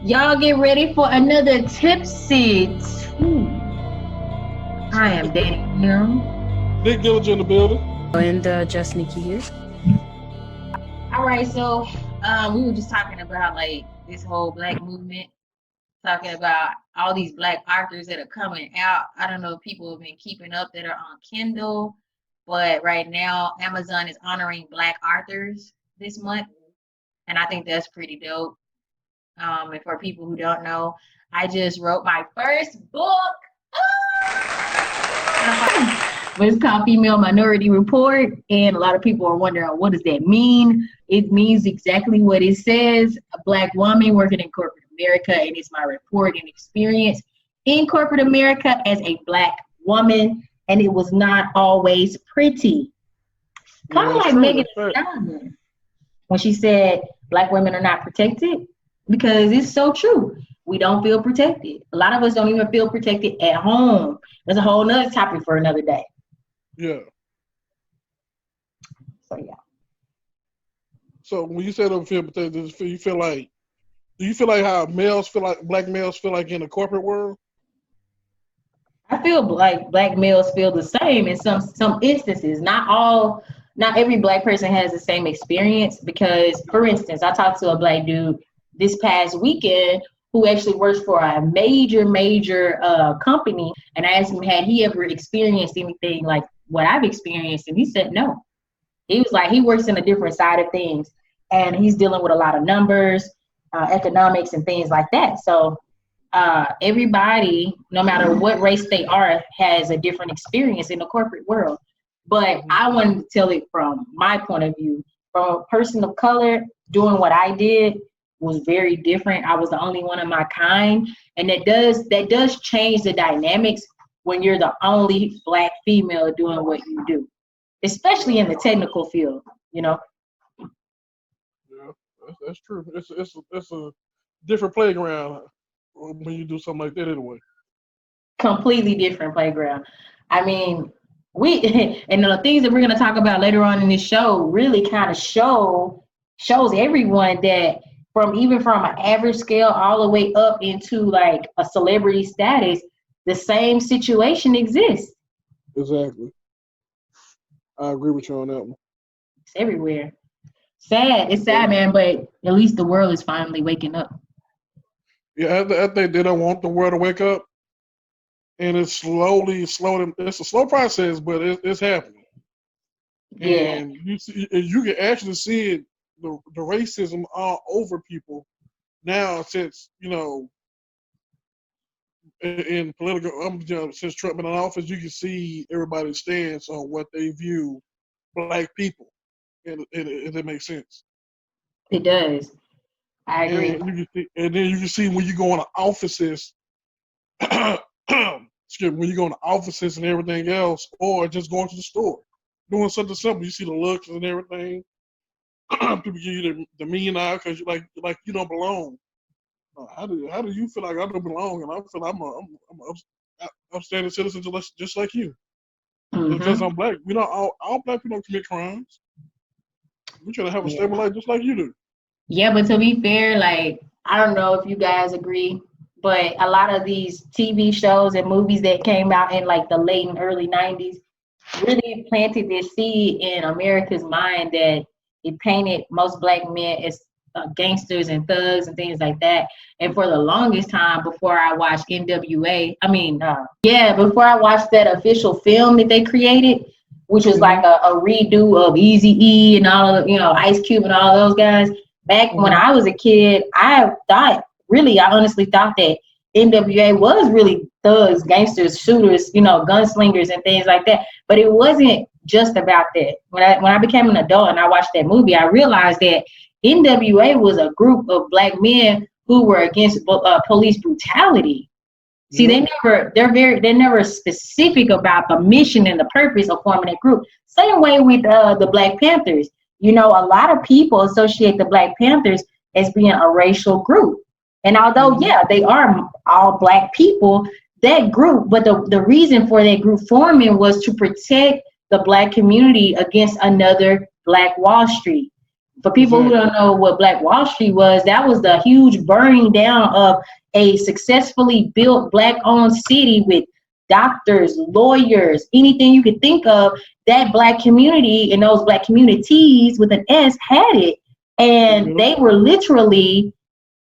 Y'all get ready for another Tipsy. I am Daniel. Nick Gillage in the building. And Just Nikki here. All right, so we were just talking about like this whole black movement, talking about all these black authors that are coming out. I don't know if people have been keeping up that are on Kindle, but right now Amazon is honoring black authors this month, and I think that's pretty dope. And for people who don't know, I just wrote my first book. But it's called Female Minority Report, and a lot of people are wondering, what does that mean? It means exactly what it says: a black woman working in corporate America, and it's my report and experience in corporate America as a black woman, and it was not always pretty. Kind of like Megan Thee Stallion when she said black women are not protected, because it's so true. We don't feel protected. A lot of us don't even feel protected at home. That's a whole nother topic for another day. Yeah. So yeah. So when you say don't feel protected, do you feel like how males feel like black males feel like in the corporate world? I feel like black males feel the same in some instances. Not every black person has the same experience, because, for instance, I talked to a black dude this past weekend who actually works for a major company, and I asked him, had he ever experienced anything like what I've experienced, and he said no. He was like, he works in a different side of things, and he's dealing with a lot of numbers, economics, and things like that. So everybody, no matter what race they are, has a different experience in the corporate world. But I wanted to tell it from my point of view. From a person of color, doing what I did was very different. I was the only one of my kind, and that does change the dynamics when you're the only black female doing what you do, especially in the technical field. Yeah, that's true. It's a different playground when you do something like that anyway. Completely different playground. I mean, we and the things that we're going to talk about later on in this show really kind of shows everyone that from an average scale all the way up into like a celebrity status, the same situation exists. Exactly. I agree with you on that one. It's everywhere. It's sad, man, but at least the world is finally waking up. Yeah, I think they don't want the world to wake up, and it's slowly. It's a slow process, but it's happening. Yeah. And you can actually see it, the racism all over people now, since in political, since Trump been in office, you can see everybody's stance on what they view black people, and it makes sense. It does. I agree. And then you can see when you go into offices, when you go into offices and everything else, or just going to the store, doing something simple. You see the looks and everything. People give you the mean eye because you like you don't belong. How do you feel like I don't belong? And I feel I'm a upstanding citizen just like you. Mm-hmm. Because I'm black. We don't all black people don't commit crimes. We try to have a stable life just like you do. Yeah, but to be fair, like, I don't know if you guys agree, but a lot of these TV shows and movies that came out in like the late and early 90s really planted this seed in America's mind that it painted most black men as gangsters and thugs and things like that. And for the longest time, before I watched before I watched that official film that they created, which was like a redo of Eazy-E and all of Ice Cube and all of those guys. Back when I was a kid, I honestly thought that NWA was really thugs, gangsters, shooters, gunslingers and things like that. But it wasn't just about that. When I became an adult and I watched that movie, I realized that NWA was a group of black men who were against police brutality. See, they're never specific about the mission and the purpose of forming a group. Same way with the Black Panthers. A lot of people associate the Black Panthers as being a racial group. And although, they are all black people, that group, but the reason for that group forming was to protect the black community against another Black Wall Street. For people who don't know what Black Wall Street was, that was the huge burning down of a successfully built Black-owned city with doctors, lawyers, anything you could think of. That Black community and those Black communities with an S had it, and they were literally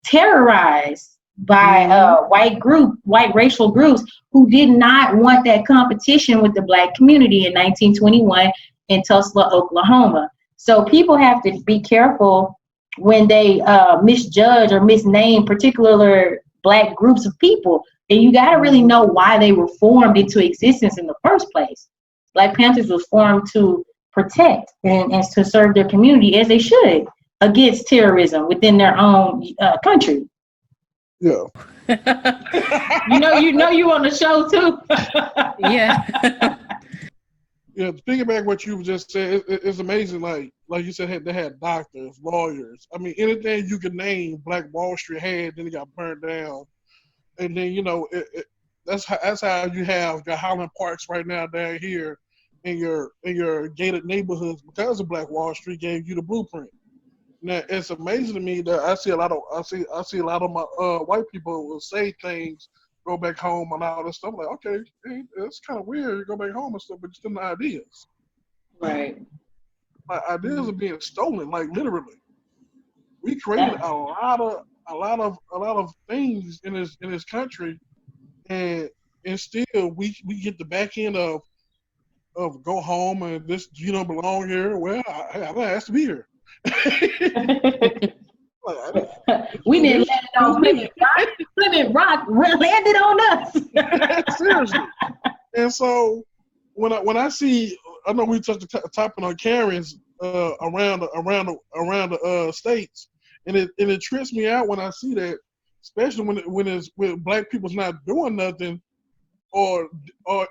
terrorized by white racial groups who did not want that competition with the Black community in 1921 in Tulsa, Oklahoma. So people have to be careful when they misjudge or misname particular Black groups of people. And you got to really know why they were formed into existence in the first place. Black Panthers was formed to protect and to serve their community as they should against terrorism within their own country. Yeah. you know you on the show too. Yeah. Yeah, thinking back what you just said, it's amazing. Like you said, they had doctors, lawyers. I mean, anything you could name, Black Wall Street had. Then it got burned down, and then that's how you have your Highland Parks right now down here in your gated neighborhoods because of Black Wall Street gave you the blueprint. Now it's amazing to me that I see a lot of my white people will say things, go back home and all this stuff. I'm like, okay, it's kind of weird. You go back home and stuff, but still the ideas. Right. Like ideas are being stolen, like literally. We created a lot of things in this country, and still we get the back end of go home and this you don't belong here. Well, I asked to be here. We didn't land on Plymouth Rock landed on us. Seriously. And so when I see, I know we touched the topic on Karens around the states, and it trips me out when I see that, especially when Black people's not doing nothing, or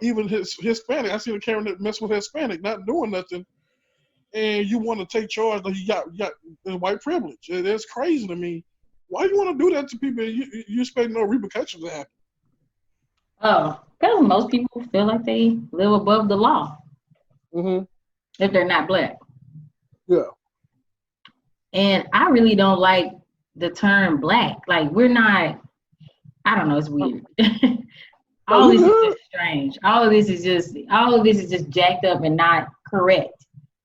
even Hispanic. I see the Karen that mess with Hispanic not doing nothing. And you want to take charge like you got the white privilege. It's crazy to me. Why do you want to do that to people? You expect no repercussions to happen. Oh, because most people feel like they live above the law. Mm-hmm. If they're not Black. Yeah. And I really don't like the term Black. Like we're not. I don't know. It's weird. All this is just strange. All of this is just jacked up and not correct.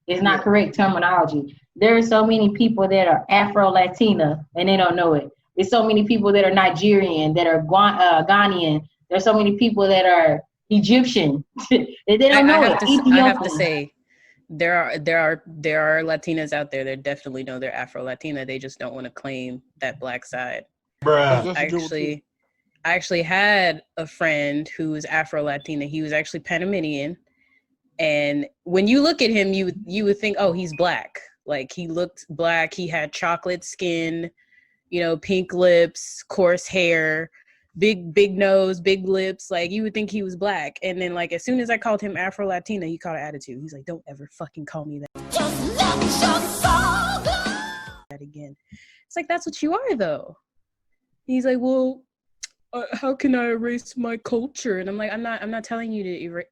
It's not correct terminology. There are so many people that are Afro-Latina and they don't know it. There's so many people that are Nigerian, that are Ghanaian. There's so many people that are Egyptian. They don't know it. I have to say, there are Latinas out there that definitely know they're Afro-Latina. They just don't want to claim that Black side. Bruh. I actually had a friend who was Afro-Latina. He was actually Panamanian. And when you look at him, you would think, oh, he's Black. Like he looked Black. He had chocolate skin, pink lips, coarse hair, big nose, big lips. Like you would think he was Black. And then like as soon as I called him Afro-Latina, he caught an attitude. He's like, don't ever fucking call me that. Just let your soul go. That again. It's like, that's what you are though. He's like, well, how can I erase my culture? And I'm like, I'm not telling you to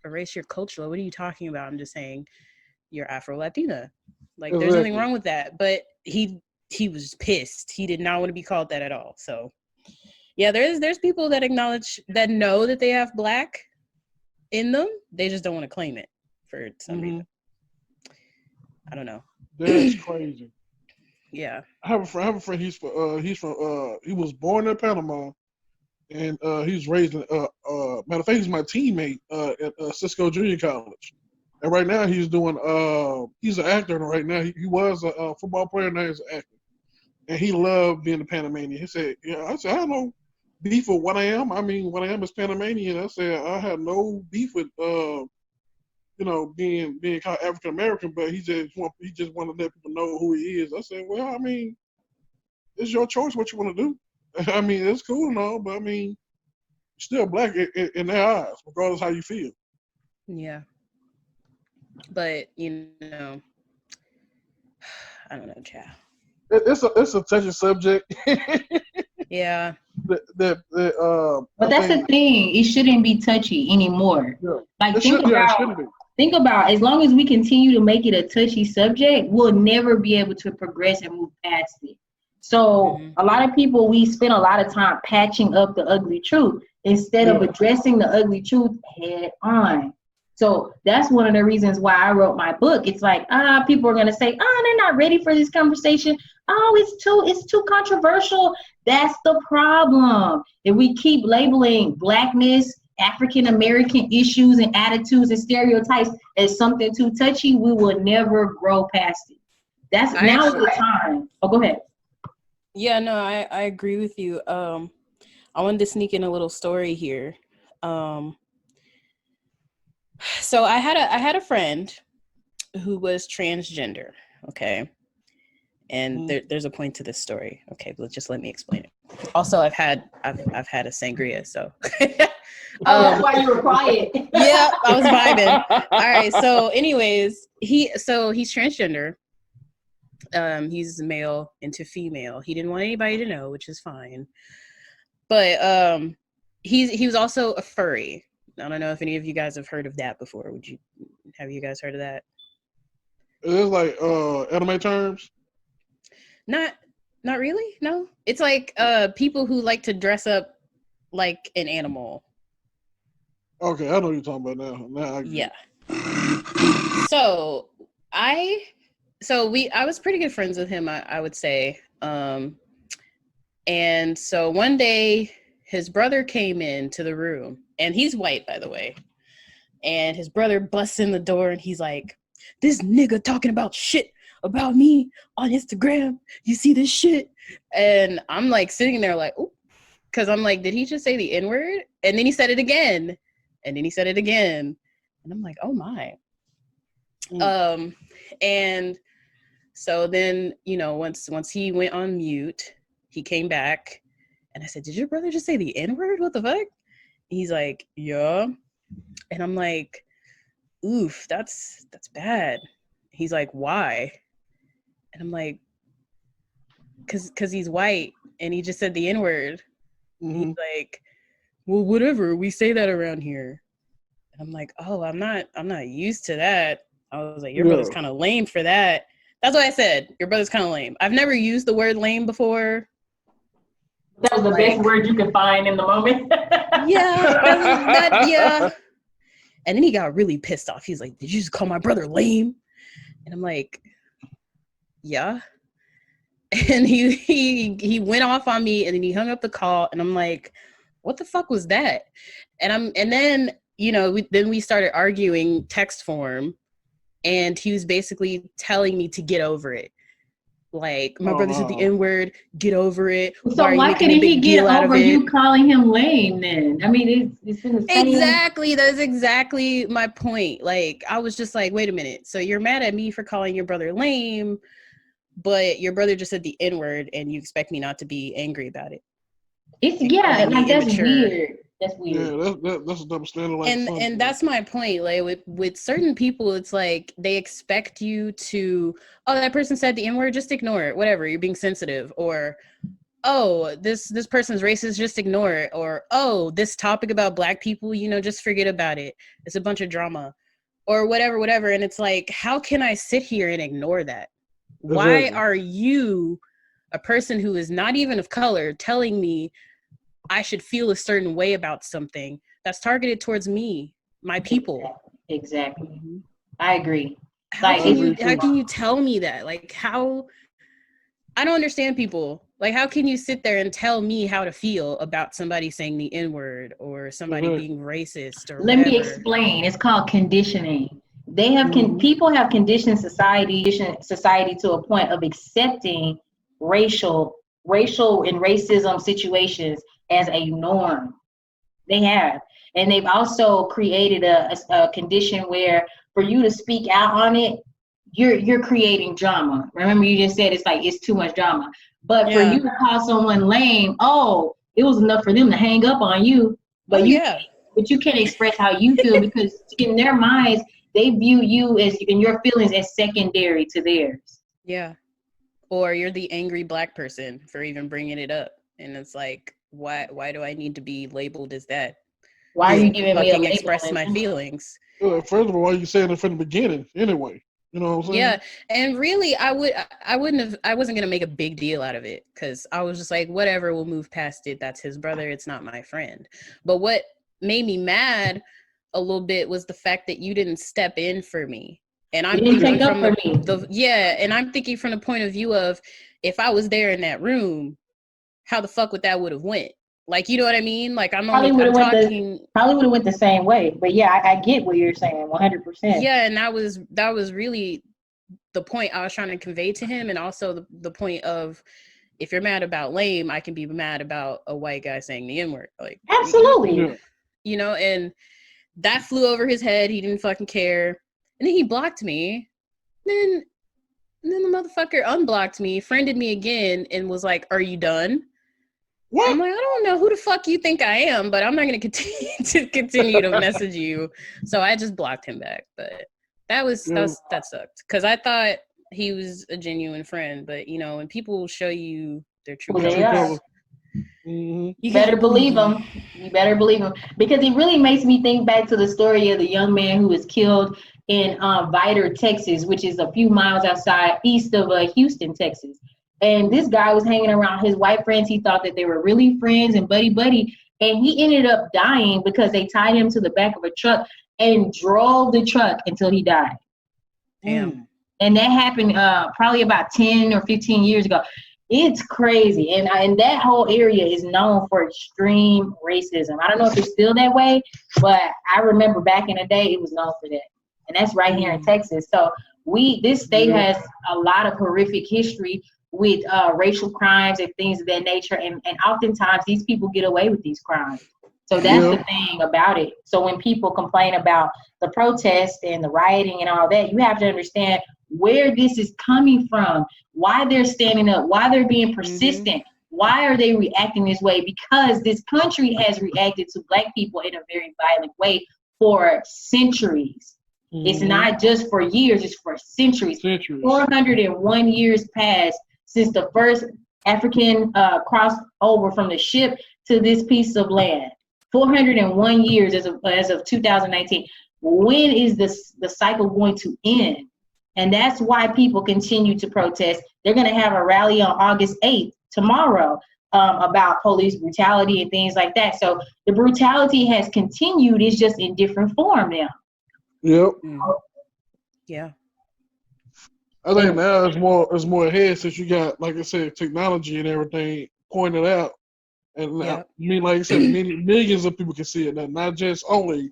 erase your culture. What are you talking about? I'm just saying you're Afro-Latina. Like there's nothing wrong with that. But he was pissed. He did not want to be called that at all. So yeah, there's people that that know that they have Black in them. They just don't want to claim it for some reason. I don't know. That's crazy. Yeah. I have a friend. He was born in Panama, and he was raised in. Matter of fact, he's my teammate at Cisco Junior College, and right now he's doing. He's an actor right now. He was a football player, now he's an actor, and he loved being a Panamanian. He said, "Yeah," I said, "I have no beef with what I am. I mean, what I am is Panamanian." I said, "I have no beef with being called African American, but he just wanted to let people know who he is." I said, "Well, I mean, it's your choice what you want to do. I mean, it's cool and all, but I mean, you're still Black in their eyes, regardless how you feel." Yeah. But I don't know, child. It's a touchy subject. Yeah. But that's the thing. It shouldn't be touchy anymore. Yeah. Like It shouldn't be. think about, as long as we continue to make it a touchy subject, we'll never be able to progress and move past it. So a lot of people, we spend a lot of time patching up the ugly truth instead of addressing the ugly truth head on. So that's one of the reasons why I wrote my book. It's like, people are gonna say, they're not ready for this conversation. Oh, it's too controversial. That's the problem. If we keep labeling Blackness, African American issues and attitudes and stereotypes as something too touchy, we will never grow past it. That's now the time. Oh, go ahead. Yeah, no, I agree with you. I wanted to sneak in a little story here. So I had a friend who was transgender, okay? And there's a point to this story. Okay, but just let me explain it. Also, I've had a sangria, so that's why you were quiet. Yeah, I was vibing. All right, so anyways, he's transgender. He's male into female. He didn't want anybody to know, which is fine. But he was also a furry. I don't know if any of you guys have heard of that before. Have you guys heard of that? It is like anime terms. Not really. No, it's like people who like to dress up like an animal. Okay, I know what you're talking about now. Yeah. So I was pretty good friends with him, I would say. And so one day his brother came into the room, and he's white, by the way. And his brother busts in the door and he's like, "This nigga talking about shit about me on Instagram. You see this shit?" And I'm like sitting there like, "Ooh," because I'm like, did he just say the N-word? And then he said it again. And then he said it again. And I'm like, oh my. And so then, once he went on mute, he came back and I said, "Did your brother just say the N-word? What the fuck?" He's like, "Yeah." And I'm like, oof, that's bad. He's like, "Why?" And I'm like, cause he's white and he just said the N-word. He's like, "Well, whatever, we say that around here." And I'm like, "Oh, I'm not used to that." I was like, "Your brother's kind of lame for that." That's what I said. Your brother's kind of lame. I've never used the word lame before. That was the best word you could find in the moment. Yeah. And then he got really pissed off. He's like, "Did you just call my brother lame?" And I'm like, "Yeah." And he went off on me, and then he hung up the call, and I'm like, "What the fuck was that?" And then we started arguing text form, and he was basically telling me to get over it. Like, my brother said the N-word, get over it. So why couldn't he get over you calling him lame then? I mean, it's in the same. Exactly. That's exactly my point. Like, I was just like, wait a minute. So you're mad at me for calling your brother lame, but your brother just said the N-word and you expect me not to be angry about it. That's weird. That's weird. Yeah, that's a double standard. Like, and that's my point. Like with certain people, it's like they expect you to, oh, that person said the N-word, just ignore it. Whatever, you're being sensitive. Or, oh, this person's racist, just ignore it. Or, oh, this topic about Black people, just forget about it. It's a bunch of drama. Or whatever. And it's like, how can I sit here and ignore that? Why are you, a person who is not even of color, telling me I should feel a certain way about something that's targeted towards me, my people? Exactly. I agree. How can you tell me that? Like, how? I don't understand people. Like, how can you sit there and tell me how to feel about somebody saying the N-word or somebody being racist or Let me explain. It's called conditioning. They have people have conditioned society to a point of accepting racial and racism situations as a norm. They have. And they've also created a condition where for you to speak out on it, you're creating drama. Remember, you just said it's too much drama. But for you to call someone lame, it was enough for them to hang up on you. But you can't express how you feel because in their minds, they view you and your feelings as secondary to theirs. Yeah. Or you're the angry Black person for even bringing it up. And it's like, why do I need to be labeled as that? Why are you giving me a fucking label? express my feelings. First of all, why you saying it from the beginning anyway? You know what I'm saying? Yeah, and really, I wasn't gonna make a big deal out of it because I was just like, whatever, we'll move past it. That's his brother. It's not my friend. But what made me mad a little bit was the fact that you didn't step in for me. And I'm You didn't thinking take up from for me. and I'm thinking from the point of view of if I was there in that room, how the fuck would that would have went? Like, you know what I mean? Like, I'm talking. Probably would have went the same way. But yeah, I get what you're saying, 100%. Yeah, and that was really the point I was trying to convey to him, and also the point of if you're mad about lame, I can be mad about a white guy saying the N-word. Like, Absolutely. you know, and that flew over his head. He didn't fucking care. And then he blocked me. Then the motherfucker unblocked me, friended me again, and was like, "Are you done?" What? I'm like, I don't know who the fuck you think I am, but I'm not gonna continue to message you. So I just blocked him back. But that sucked because I thought he was a genuine friend. But you know, when people show you their true Well, they colors, are. Mm-hmm. You better believe him. You better believe him. Because it really makes me think back to the story of the young man who was killed in Vidor, Texas, which is a few miles outside east of Houston, Texas. And this guy was hanging around his white friends. He thought that they were really friends and buddy. And he ended up dying because they tied him to the back of a truck and drove the truck until he died. Damn. And that happened probably about 10 or 15 years ago. It's crazy. And that whole area is known for extreme racism. I don't know if it's still that way, but I remember back in the day, it was known for that. And that's right here in Texas. So this state has a lot of horrific history with racial crimes and things of that nature. And oftentimes these people get away with these crimes. So that's the thing about it. So when people complain about the protest and the rioting and all that, you have to understand where this is coming from, why they're standing up, why they're being persistent, why are they reacting this way? Because this country has reacted to Black people in a very violent way for centuries. It's not just for years, it's for centuries. 401 years passed since the first African crossed over from the ship to this piece of land. 401 years as of 2019. When is the cycle going to end? And that's why people continue to protest. They're going to have a rally on August 8th, tomorrow, about police brutality and things like that. So the brutality has continued. It's just in different form now. Yep. Yeah. I think now it's more ahead since you got, like I said, technology and everything pointed out. And now, I mean, like you said, millions of people can see it now. Not just only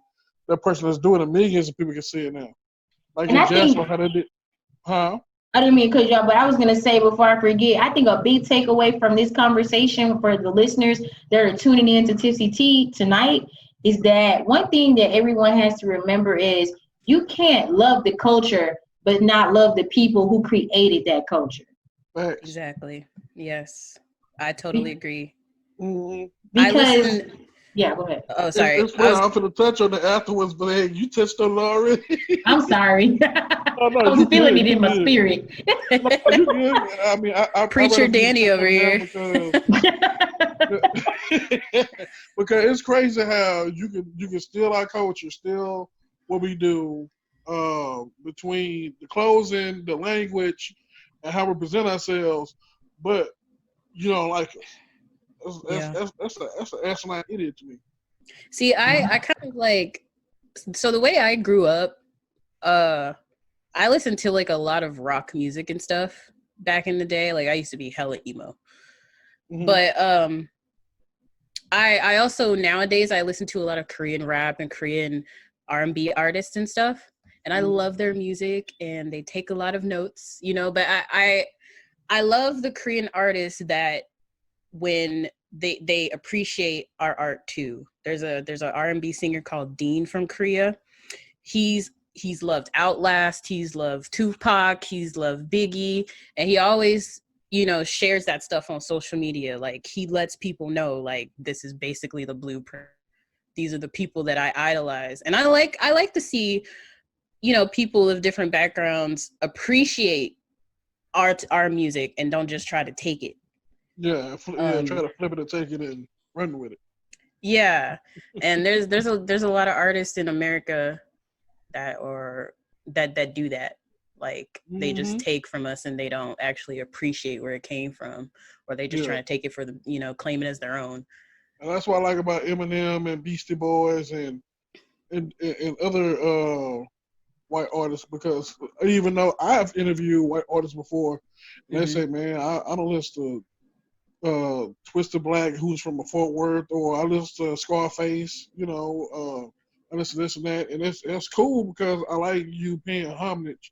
that person that's doing it, millions of people can see it now. Like in Jasper, how they did. Huh? I didn't mean to cut you off, but I was going to say before I forget, I think a big takeaway from this conversation for the listeners that are tuning in to Tipsy Tea tonight is that one thing that everyone has to remember is you can't love the culture but not love the people who created that culture. Thanks. Exactly. Yes. I totally agree. Because, yeah, go ahead. Oh, sorry. I'm going to touch on it afterwards, but hey, you touched on it already. I'm sorry. I was feeling it in my spirit. No, you good. I mean, I Preacher Danny over here. Because it's crazy how you can steal our culture, steal what we do, between the clothing, the language, and how we present ourselves, but you don't like us. That's an asinine idiot to me. See, I kind of like, so the way I grew up, I listened to like a lot of rock music and stuff back in the day. Like I used to be hella emo, but I also nowadays I listen to a lot of Korean rap and Korean R&B artists and stuff, and I love their music and they take a lot of notes, you know. But I love the Korean artists that when they appreciate our art too. There's an R&B singer called Dean from Korea. He's loved Outlast, he's loved Tupac, he's loved Biggie, and he always, you know, shares that stuff on social media. Like he lets people know like this is basically the blueprint. These are the people that I idolize. And I like to see, you know, people of different backgrounds appreciate our music and don't just try to take it. Yeah, try to flip it and take it and run with it. Yeah, and there's a lot of artists in America that do that. Like they just take from us and they don't actually appreciate where it came from, or they just Yeah. trying to take it for the claim it as their own. And that's what I like about Eminem and Beastie Boys and other white artists, because even though I have interviewed white artists before, and they say, man, I don't listen to Twisted Black, who's from Fort Worth, or I listen to Scarface, I listen to this and that, and that's cool because I like you paying homage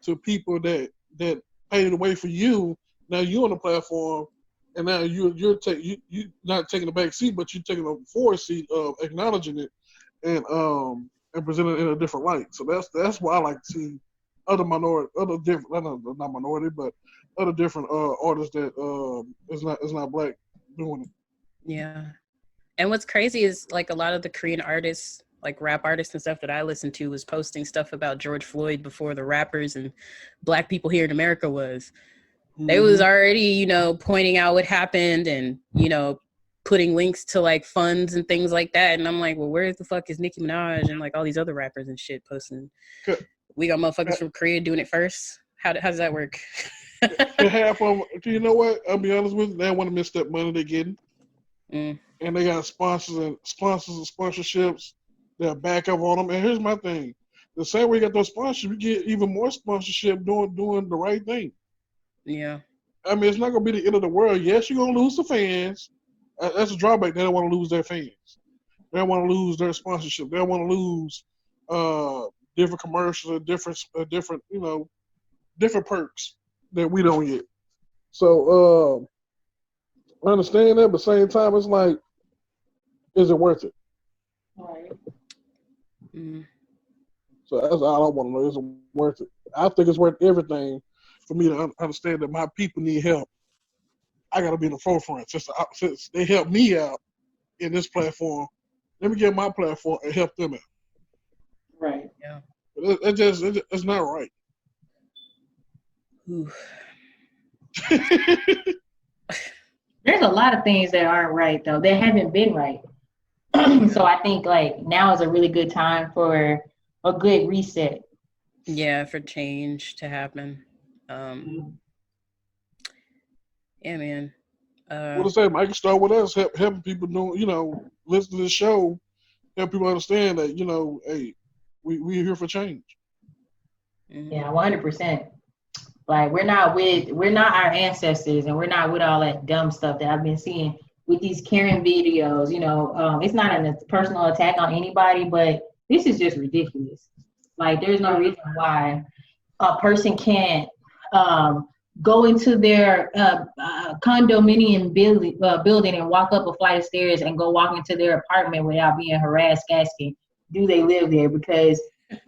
to people that paved the way for you. Now you're on the platform, and now you're not taking the back seat, but you're taking a forward seat of acknowledging it and presenting it in a different light. So that's why I like to see other different, not minority, but other different artists that is not black doing it. Yeah. And what's crazy is like a lot of the Korean artists, like rap artists and stuff that I listened to, was posting stuff about George Floyd before the rappers and black people here in America was. They was already, pointing out what happened and, putting links to like funds and things like that. And I'm like, well, where the fuck is Nicki Minaj and like all these other rappers and shit posting? We got motherfuckers from Korea doing it first. How does that work? Half of them, you know what? I'll be honest with you, they want to miss that money they're getting. And they got sponsors and sponsorships that back up on them. And here's my thing: the same way you got those sponsors, we get even more sponsorship doing the right thing. Yeah. I mean, it's not gonna be the end of the world. Yes, you're gonna lose the fans. That's a drawback. They don't want to lose their fans. They don't want to lose their sponsorship. They don't want to lose different commercials, different perks that we don't get. So I understand that, but at the same time, it's like, is it worth it? Right. So that's all I want to know. Is it worth it? I think it's worth everything for me to understand that my people need help. I got to be in the forefront. Since they help me out in this platform, let me get my platform and help them out. Right. Yeah. But it's not right. There's a lot of things that aren't right though. They haven't been right. So I think like now is a really good time for a good reset. Yeah, for change to happen. Yeah, man. What I say, I can start with us, helping people listen to the show, help people understand that, hey, we're here for change. Yeah, 100%. Like we're not our ancestors, and we're not with all that dumb stuff that I've been seeing with these Karen videos. It's not a personal attack on anybody, but this is just ridiculous. Like there's no reason why a person can't go into their condominium building and walk up a flight of stairs and go walk into their apartment without being harassed, asking, do they live there? Because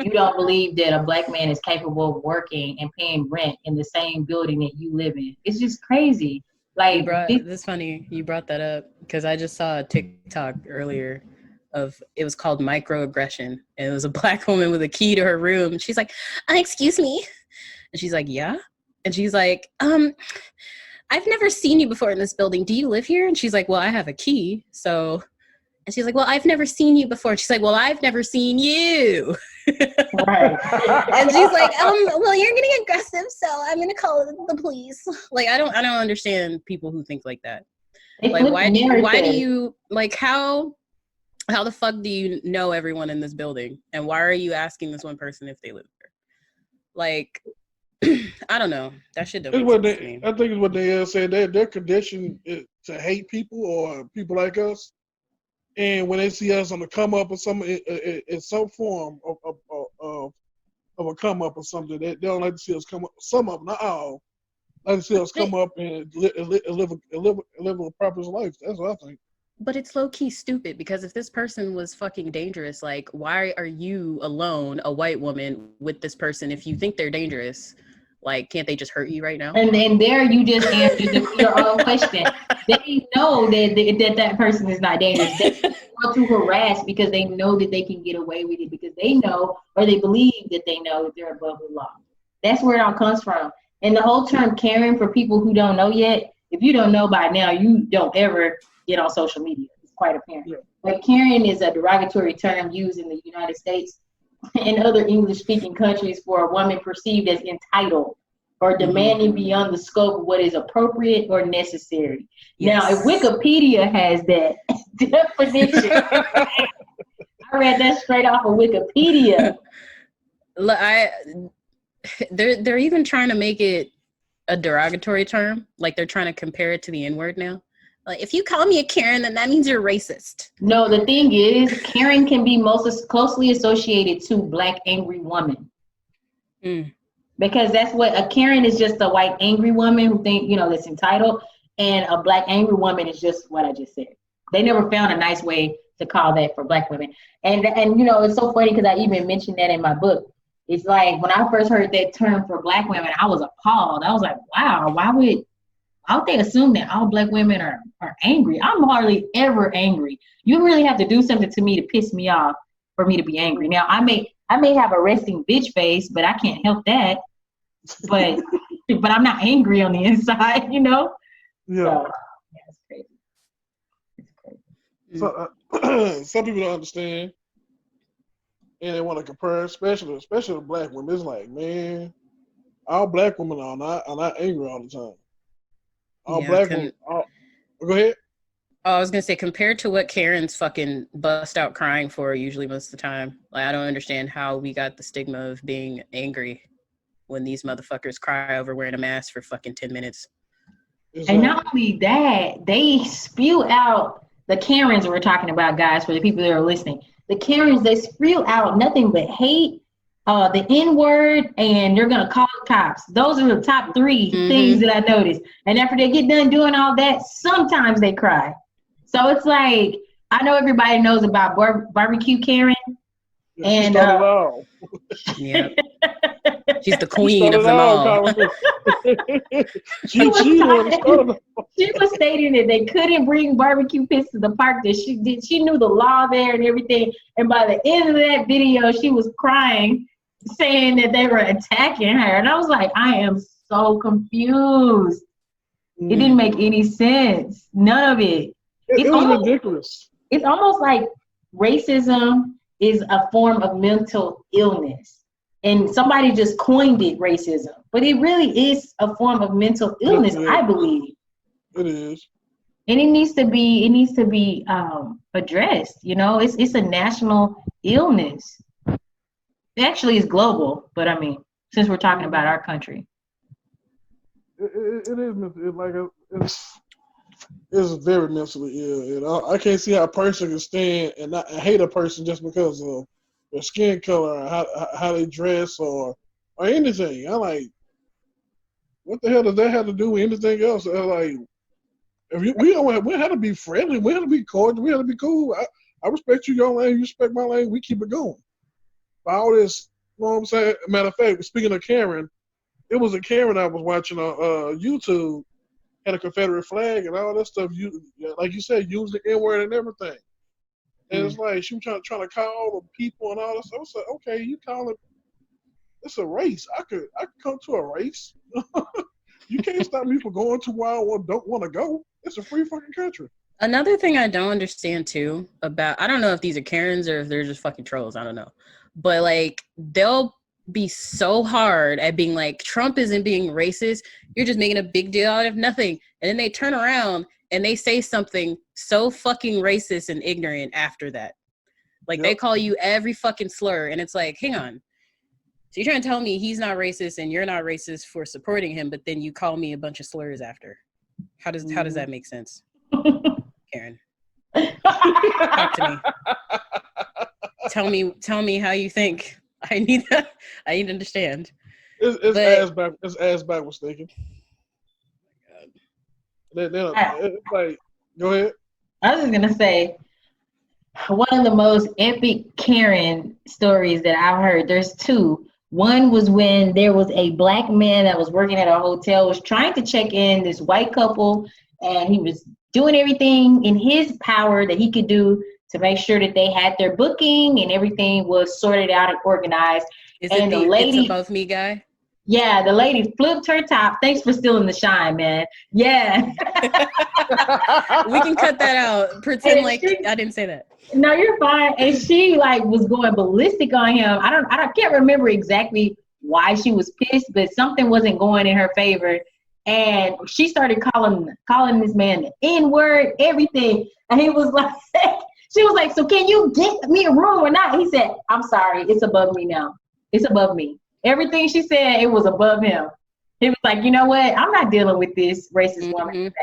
you don't believe that a black man is capable of working and paying rent in the same building that you live in. It's just crazy. Like it's funny you brought that up because I just saw a TikTok earlier it was called microaggression, and it was a black woman with a key to her room. She's like, excuse me. And she's like, yeah. And she's like, I've never seen you before in this building. Do you live here? And she's like, well, I have a key. So, and she's like, well, I've never seen you before. And she's like, well, I've never seen you. Right. And she's like, well, you're getting aggressive, so I'm going to call the police. Like, I don't understand people who think like that. Like, why do you, like, how the fuck do you know everyone in this building? And why are you asking this one person if they live there? Like, I don't know. That shit don't make sense to me. I think it's what they said. Their condition is to hate people or people like us. And when they see us on the come up or something, in some form of a come up or something, they don't like to see us come up. Some of them, not all, like to see us come up and live a proper life. That's what I think. But it's low-key stupid because if this person was fucking dangerous, like, why are you alone, a white woman, with this person? If you think they're dangerous, like, can't they just hurt you right now? And then there you just answered your own question. They know that person is not dangerous. They want to harass because they know that they can get away with it because they know or they believe that they know that they're above the law. That's where it all comes from. And the whole term Karen, for people who don't know yet, if you don't know by now, you don't ever get on social media. quite apparent. Yeah. But Karen is a derogatory term used in the United States and other English-speaking countries for a woman perceived as entitled or demanding beyond the scope of what is appropriate or necessary. Yes. Now, if Wikipedia has that definition, I read that straight off of Wikipedia. They're even trying to make it a derogatory term. Like they're trying to compare it to the N-word now. Like if you call me a Karen, then that means you're racist. No, the thing is, Karen can be most closely associated to Black angry woman. Because that's what a Karen is, just a white angry woman who think, that's entitled, and a Black angry woman is just what I just said. They never found a nice way to call that for Black women. And it's so funny because I even mentioned that in my book. It's like when I first heard that term for Black women, I was appalled. I was like, wow, why would they assume that all Black women are angry? I'm hardly ever angry. You really have to do something to me to piss me off for me to be angry. Now, I may have a resting bitch face, but I can't help that. But I'm not angry on the inside, Yeah. So, it's crazy. It's crazy. So, some people don't understand, and they want to compare, especially the Black women. It's like, man, all Black women are not angry all the time. All Black women. Go ahead. Oh, I was gonna say, compared to what Karens fucking bust out crying for usually most of the time, like I don't understand how we got the stigma of being angry when these motherfuckers cry over wearing a mask for fucking 10 minutes. Exactly. And not only that, they spew out the Karens we're talking about, guys, for the people that are listening. The Karens, they spew out nothing but hate, the N-word, and they're going to call the cops. Those are the top three things that I noticed. And after they get done doing all that, sometimes they cry. So it's like, I know everybody knows about barbecue Karen. And yeah. She's the queen of them all. She was stating that they couldn't bring barbecue pits to the park, that she knew the law there and everything. And by the end of that video, she was crying, saying that they were attacking her. And I was like, I am so confused. It didn't make any sense. None of it. It was ridiculous. It's almost like racism is a form of mental illness. And somebody just coined it racism. But it really is a form of mental illness, I believe. It is. And it needs to be addressed. It's a national illness. It actually is global, but I mean, since we're talking about our country. It is. It's very mentally ill. I can't see how a person can stand and not hate a person just because of their skin color or how they dress or anything. I'm like, what the hell does that have to do with anything else? Like, we have to be friendly, we have to be cordial, we have to be cool. I respect your lane, you respect my lane, we keep it going. But all this, you know what I'm saying? Matter of fact, speaking of Karen, it was a Karen I was watching on YouTube, had a Confederate flag and all that stuff. Like you said, use the N-word and everything. And it's like she was trying to call the people and all that stuff. I was like, okay, you call it, it's a race. I could come to a race. You can't stop me from going to where I don't want to go. It's a free fucking country. Another thing I don't understand too about, I don't know if these are Karens or if they're just fucking trolls. I don't know. But like, they'll be so hard at being like, Trump isn't being racist. You're just making a big deal out of nothing. And then they turn around and they say something so fucking racist and ignorant after that. Like, they call you every fucking slur. And it's like, hang on. So you're trying to tell me he's not racist and you're not racist for supporting him, but then you call me a bunch of slurs after. How does that make sense? Karen, talk to me. Tell me how you think. I need to understand. It's ass backwards thinking. It's like, go ahead. I was just gonna say, one of the most epic Karen stories that I've heard. There's two. One was when there was a black man that was working at a hotel, was trying to check in this white couple, and he was doing everything in his power that he could do to make sure that they had their booking and everything was sorted out and organized. Is it the lady, It's Above Me guy? Yeah, the lady flipped her top. Thanks for stealing the shine, man. Yeah. We can cut that out. Pretend like I didn't say that. No, you're fine. And she like was going ballistic on him. I can't remember exactly why she was pissed, but something wasn't going in her favor. And she started calling this man the N-word, everything. And he was like, she was like, so can you get me a room or not? He said, I'm sorry, it's above me now. It's above me. Everything she said, it was above him. He was like, you know what? I'm not dealing with this racist woman.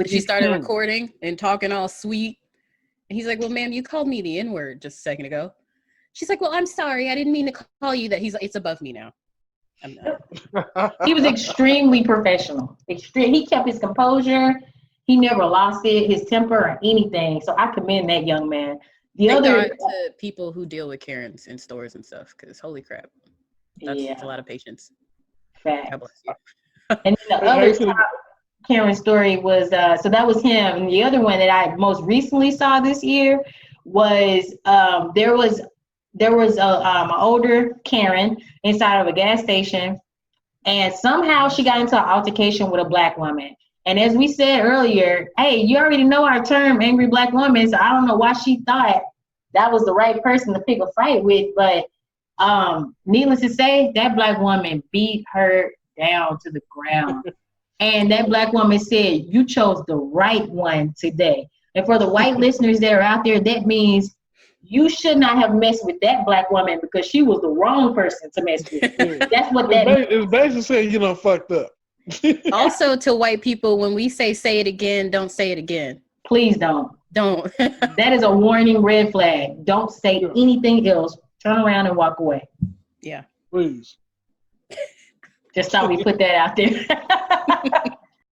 She started recording and talking all sweet. And he's like, well, ma'am, you called me the N-word just a second ago. She's like, well, I'm sorry. I didn't mean to call you that. He's like, it's above me now. I'm not. He was extremely professional. He kept his composure. He never lost his temper or anything. So I commend that young man. Thank God to people who deal with Karens in stores and stuff, because holy crap. That's a lot of patience. Fact. God bless you. And then the other top Karen story was, so that was him. And the other one that I most recently saw this year was there was an older Karen inside of a gas station, and somehow she got into an altercation with a black woman. And as we said earlier, hey, you already know our term, angry black woman, so I don't know why she thought that was the right person to pick a fight with, but needless to say, that black woman beat her down to the ground. And that black woman said, you chose the right one today. And for the white listeners that are out there, that means you should not have messed with that black woman because she was the wrong person to mess with. That's what that means. It's basically saying you done fucked up. Also, to white people, when we say it again, don't say it again. Please don't. Don't. That is a warning red flag. Don't say anything else. Turn around and walk away. Yeah. Please. Just thought we put that out there.